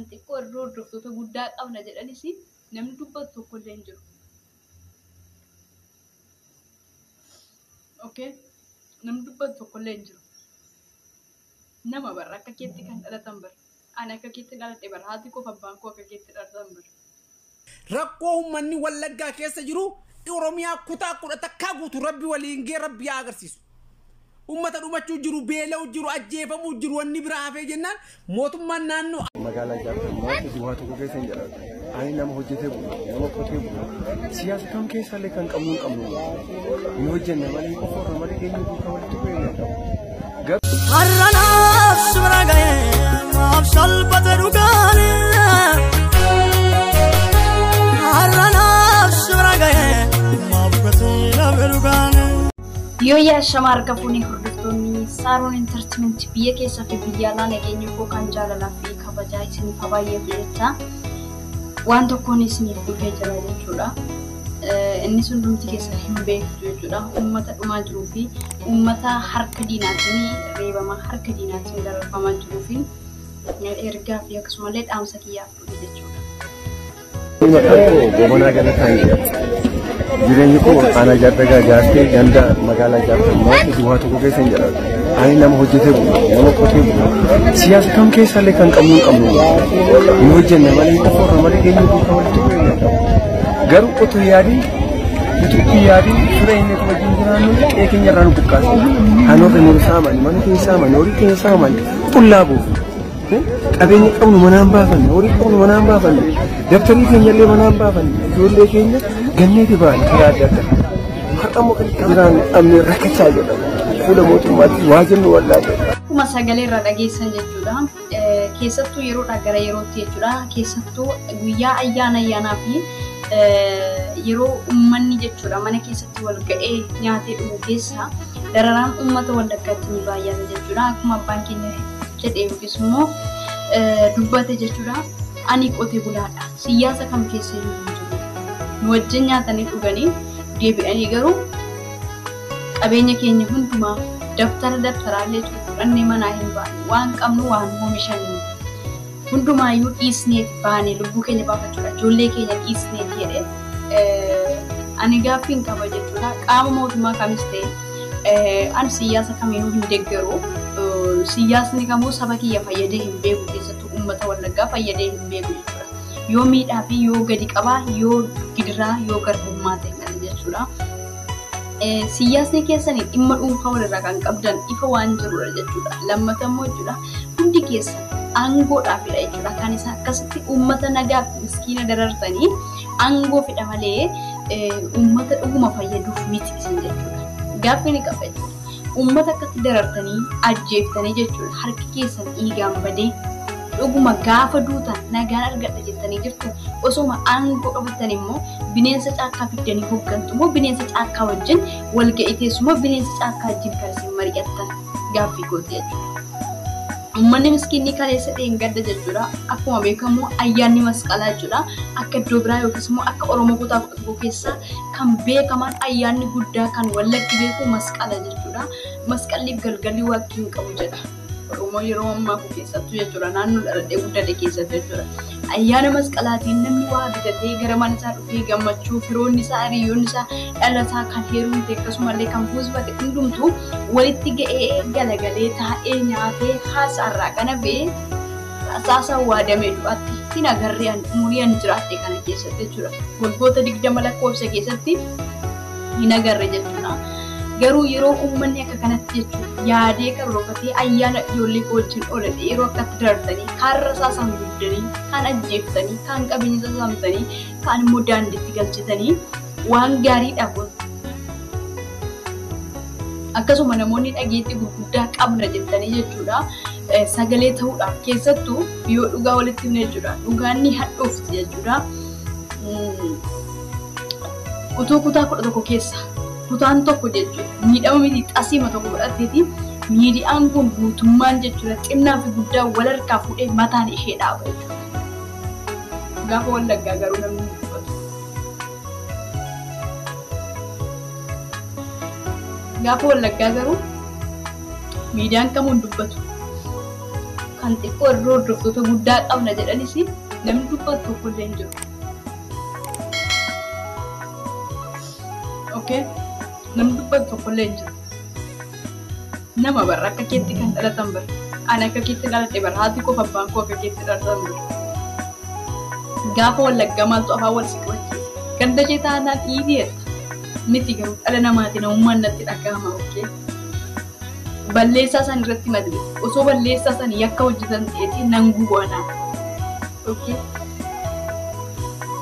kan xiqqoo irra hordoftoota guddaa qabna jedhanis namni dubbatu tokko illee hin jiru. Okay, namni dubbatu tokko illee hin jiru. Nama barra akka keetti kan dhalatan bara. Ani akka keetti dhaladhe bara. Haati koo fi abbaan koo akka keetti dhalatan bara. Rakkoo uummanni Wallaggaa keessa jiru Oromiyaa kutaa kudha takkaa guutu Rabbi waliin gee Rabbi yaa agarsiisu. Uummata dhumachuu jiru, beela'uu jiru, ajjeefamuu jiru, wanni biraa hafee jennaan mootummaan naannoo magaalaa ijaaratan mootummaa duwwaa tokko keessa hin jedhamu. Ani nama hojjetee bulu, nama qotee bulu. Siyaasa kam keessallee kan qabnu hin qabnu. Hin hojjenne malee qofa malee eenyu duukaa walitti bu'ee qabu. Haranaaf sura ga'ee maaf salphate dhugaani. Haranaaf sura ga'ee maaf gatii lafe dhugaani. Yoo yaashama harka fuunii hordoftoonni Saaroon Entertainment biyya keessaa fi biyya alaa nageenya koo kan jaalalaa fi kabajaa isiniif baay'eef jecha waan tokkoon isiniif dhufee jira jechuudha. Inni sun hundumti keessa hin beektu jechuudha. Uummata dhumaa jiruu fi uummata harka diinaatiin reebama harka diinaatiin darbamaa jiruu fi ergaa fi akkasumallee dhaamsa kiyyaaf dhufe jechuudha. Gomonaa galataan jedhama. Jireenyi koo ana jaardagaa jaartee ganda magaalaa ijaaratan mootummaa duwwaa tokko keessa hin jedhamu. Ani nama hojjetee bulu, nama qotee bulu. Siyaasa kam keessallee kan qabnu hin qabnu. Hin hojjenne malee qofa malee eenyu duukaa walitti bu'ee qabu. Garuu otoo yaadiin utuu yaadiin sura inni wajjin jiraannu qe'ee keenya irraa nu buqqaase. Hanoota nu saaman, mana keenya saaman, horii keenya saaman, qullaa buufu. Qabeenya qabnu manaan baafanne, horii qabnu manaan baafanne, dabtarii keenya illee manaan baafanne, ijoollee keenya ganneeti ba'an karaa adda addaa. Har'a immoo kan jiraan amni rakkachaa jedhama. Fuula mootummaatti waa jennu wallaalee. Akkuma sagalee irraa dhageessan jechuudha. Keessattuu yeroodhaa gara yerootti jechuudha. Keessattuu guyyaa ayyaanaa fi yeroo uummanni jechuudha mana keessatti wal ga'ee nyaatee dhugu keessa dararaan uummata Wallaggaatti ni baay'ata jechuudha. Akkuma abbaan keenya jedhee yookiis immoo dubbate jechuudha. Ani qotee bulaadha. Siyaasa kam keessa hin jiru. Nu wajjin nyaatanii dhuganii deebi'anii garuu qabeenya keenya hundumaa dabtaraallee fudhannee manaa hin baanu. Waan qabnu waan oomishannu hundumaayyuu dhiisneeti baanee lubbuu keenya baafachuudha. Ijoollee keenya dhiisneeti jedhee ani gaaffii hin qaba jechuudha. Qaama mootummaa kamis ta'e ani siyaasa kamiinuu hin deeggaru. Siyaasni kamuu saba kiyya fayyadee hin beeku keessattuu uummata Wallaggaa fayyadee hin beeku jechuudha. Yoo miidhaa fi yoo gadi qabaa, yoo gidiraa, yoo garbummaa ta'e kan jechuudha. Siyaasni keessanii dhimma dhuunfaa walirraa kan qabdan ifa waan jirudha jechuudha. Lammata immoo jechuudha hundi keessan aangoodhaafidha jechuudha. Kan isa akkasitti uummata nagaa fi miskiina darartanii aangoo fidha malee uummata dhuguma fayyaduuf miti isin jechuudha. Gaaffii ni qaba jechuudha. Uummata akkatti darartanii ajjeeftanii jechuudha. Harki keessan dhiigaan badee dhuguma gaafa duutan nagaan argadha jettanii jirtu. Osoma aangoo qabattan immoo bineensa caakkaa fiddanii hooggantu immoo bineensa caakkaa wajjin wal ga'ii teessumoo bineensa caakkaa wajjin kan isin mari'attan gaaffii gooti jechuudha. Uummanni miskiinni kaleessa dheengadda jechuudha. Akkuma beekamu ayyaanni masqalaa jechuudha. Akka iddoo biraa yookiis immoo akka Oromoo kutaa tokko keessaa kan beekaman ayyaanni guddaa kan Wallaggi beeku masqala jechuudha. Masqalliif galgalli waaqni hin qabu jedha. Oromoo yeroo ammaa keessattuu jechuudha. Naannoo dhaladhee guddate keessatti jechuudha. Ayyaana masqalaatiin namni waa bitatee gara mana isaa dhufee gammachuu firoonni isaa hiriyoonni isaa dhalataa kan heerumte akkasumallee kan fuusifate hundumtuu walitti ga'ee galagalee taa'ee nyaatee haasaarraa kana ba'ee saasaa waadamee du'aatti hin agarree umuriin jiraatte kana keessatti jechuudha. Waggoota 20 lakkoofsa keessatti hin agarre jechuudha. Garuu yeroo uummanni akka kanatti jechuudha yaadee karoorfatee ayyaana ijoollee wajjin oolate yeroo akkatti darartanii kaarra saasan guddanii kan ajjeeftanii kan qabeenya saamtanii kan immoo daandiitti galchitanii waan gaariidhaaf akkasuma namoonni dhageettii gurguddaa qabna jettanii jechuudha sagalee ta'uudhaaf keessattuu yoo dhugaa walitti himne jechuudha dhugaan ni hadhoofti jechuudha. Utuu kutaa 11 keessa kutaan tokko jechuudha miidhama miti xasiima tokko godhateeti miidiyaan kun guutummaan jechuudha xinnaa fi guddaa wal harkaa fuudhee mataan ishee dhaaba jechuudha. Gaafa Wallaggaa garuu namni dubbatu. Gaafa Wallaggaa garuu miidiyaan kamuun dubbatu. kan xiqqoo irra hordoftoota guddaa qabna jedhanis namni dubbatu tokko illee hin jiru. Okay? Namni dubbatu tokko illee hin jiru. Nama barra akka keetti kan dhalatan bara. Ani akka keetti dhaladhe bara. Haati koo abbaan koo akka keetti dhalatan bara. Gaafa wallaggaa maaltu afaan wal siqachiisa. Ganda kee taanaan dhiibeera. Miti garuu dhala namaati namummaan natti dhagahama. Okay? Balleessaa isaan irratti madde osoo balleessaa isaan yakka hojjetan ta'eeti nan gubaanaa. Okay?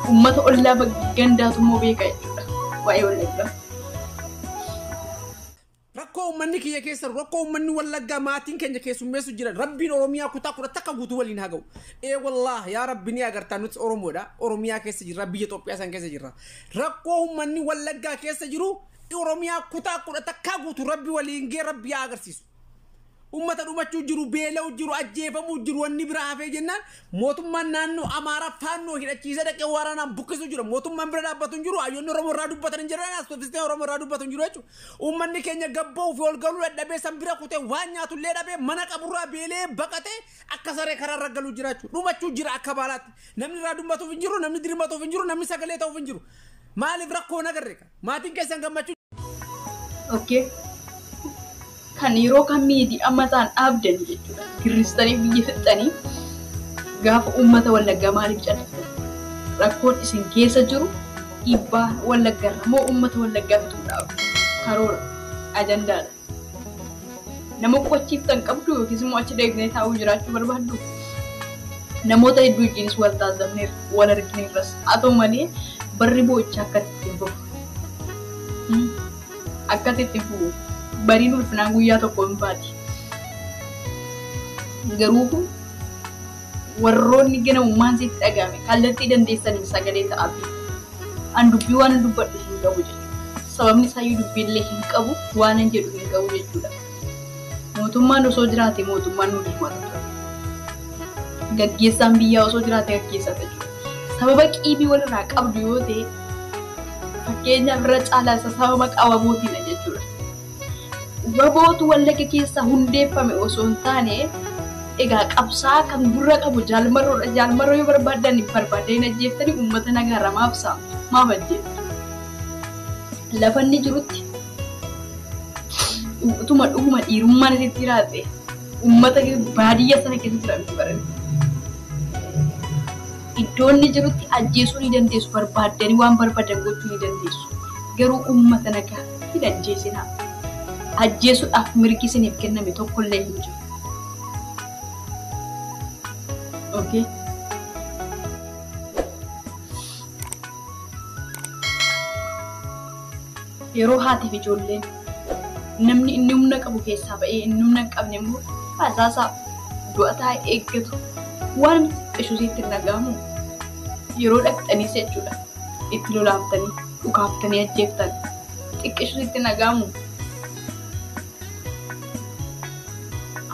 Uummata ollaa gandaatu immoo beeka jechuudha. Waa'ee wallaggaa. Rakkoo uummanni kiyya keessa rakkoo uummanni wallaggaa maatiin keenya keessummeessu jiran rabbiin Oromiyaa kutaa kudha takka guutuu waliin haa ga'u. Wallah yaa rabbi ni agartaa nuti Oromoodha. Oromiyaa keessa jirra biyya Itoophiyaa san keessa jirra. Rakkoo uummanni wallaggaa keessa jiru Oromiyaa kutaa kudha takka guutuu rabbi waliin gee rabbi haa agarsiisu. Uummata dhumachuu jiru beela'uu jiru ajjeefamuu jiru wanni biraa hafee jennaan mootummaan naannoo Amaaraa faannoo hidhachiisee dhaqee waraanaan buqqisuu jira. Mootummaan bira dhaabbatu hin jiru. Hayyoonni Oromoo irraa dubbatan hin jiran asxoofistee Oromoo irraa dubbatu hin jiru jechuudha. Uummanni keenya gabba'uu fi olgaluu dadhabee san bira kutee waan nyaatullee dhabee mana qaburraa beelee baqatee akka saree karaarra galuu jira jechuudha. Dhumachuu jira akka baalaatti. Namni irraa dubbatuuf hin jiru, namni dirmatuuf hin jiru, namni sagalee ta'uuf hin jiru. Maaliif rakkoo nagarre? Maatiin keessan gammachuu. Okay. Kan yeroo kan miidiyaa mataan dhaabdan jechuudha. Kiristanii biyya fixanii gaafa uummata wallaggaa maaliif callisan? Rakkoon isin keessa jiru dhiibbaa wallaggaarra moo uummata wallaggaa fixuudhaaf karoora ajandaadha. Nama qofachiiftan qabdu yookiis immoo achi deegnee taa'uu jiraachuu barbaaddu. Namoota hedduu wajjinis wal taasifneerra wal argineerras haa ta'u malee barri boo'ichaa akkatti ittiin bahu. Akkatti ittiin fufu. Bariin ulfinaan guyyaa tokko hin baati. Garuu warroonni ganamummaan sitti dhagahame kallattii dandeessaniin sagalee ta'aafi. An dubbii waan hin dubbadhu hin qabu jechuudha. Sababni isaayyuu dubbiillee hin qabu waan hin jedhu hin qabu jechuudha. Mootummaan osoo jiraate mootummaan nu dhimmata. Gaggeessaan biyyaa osoo jiraate gaggeessaa jechuudha. Sababa qiibii walirraa qabdu yoo ta'e fakkeenyaaf irra caalaa isa sababa qabamootiidha jechuudha. Wabootu wallagga keessa hundeeffame osoo hin taane egaa qabsaa kan gurra qabu jaalmarroodha. Jaalmarroo yoo barbaadan barbaadanii ajjeeftanii uummata nagaarra maaf saamtu? Maaf ajjeeftu? Lafa inni jirutti utuma dhuguma dhiirummaan isitti jiraate uummata baadiyyaa sana keessa jiran baran. Iddoo inni jirutti ajjeesuu ni dandeessu, barbaadanii waan barbaadan gochuu ni dandeessu. Garuu uummata nagaa hin ajjeesinaa. Ajjeesuudhaaf mirgi isiniif kenname tokko illee hin jiru. Okay? Yeroo haatiif ijoolleen namni inni humna qabu keessaa ba'ee inni humna hin qabne immoo asaasaa du'a taa'ee eeggatu waan xiqqishuu itti hin dhagahamu. Yeroo dhaqxaniis jechuudha itti lolaaftanii dhukaaftanii ajjeeftan xiqqishuu itti hin dhagahamu.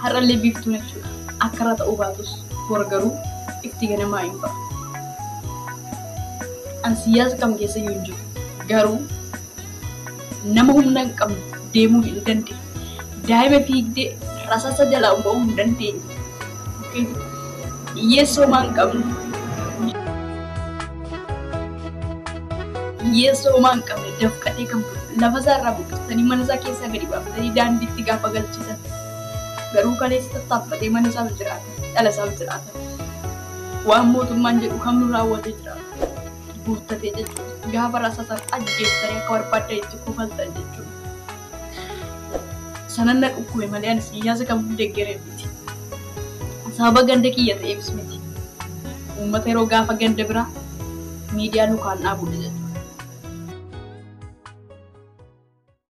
Har'allee biiftuun jechuudha. Akka irra ta'uu baatus bor garuu ifti ganamaa hin ba'a. An siyaasa kam keessa yoo hin jiru garuu nama humna hin qabne deemuu hin dandeenye. Daa'ima fiigdee rasaasa jalaa ba'uu hin dandeenye. Hiyyeessoo maa hin qabne. Hiyyeessoo maa hin qabne dafqatee kan lafa isaarraa buqqistanii mana isaa keessaa gadi baaftanii daandiitti gaafa galchitan. Garuu kaleessa tattaaffatee mana isaa jiraata, dhala isaa jiraata. Waan mootummaan jedhu kam nu raawwatee jiraata. Guuttatee jechuudha. Gaafa rasaasa ajjeeftanii akka barbaadan itti kuufaltan jechuudha. Sanan na dhukkube malee ani siyaasa kam deeggaree miti. Sababa ganda kiyya ta'eefis miti. Uummata yeroo gaafa ganda biraa miidiyaa nu kaan dhaabudha jechuudha.